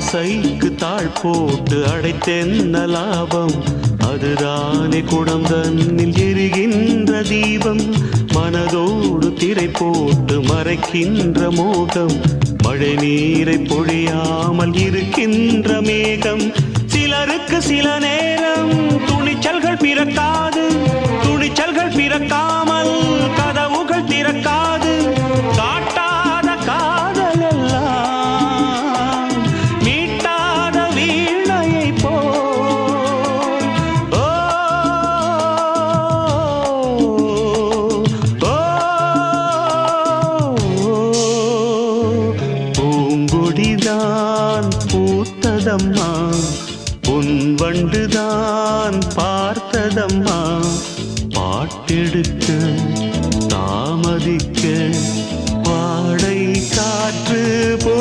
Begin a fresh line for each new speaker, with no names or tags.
ஆசைக்கு தாழ் போட்டு அடைத்தென்ன லாபம்? அதுதானே குடம் தன்னில் எரிகின்ற தீபம். மனதோடு திரை போட்டு மறைக்கின்ற மோகம். மழை நீரை பொழியாமல் இருக்கின்ற மேகம். சிலருக்கு சில நேரம் துணிச்சல்கள் பிறக்காது. துணிச்சல்கள் பிறக்காமல் கதவுகள் திறக்காது. காட்டாத காதல் எல்லாம் மீட்டாத வீணையை போல். ஓ பூங்கொடிதான் பூத்ததம்மா, பொன்வண்டுதான் பார்த்ததம்மா. பாட்டெடுக்க தாமதிக்க வாடை காற்று பூ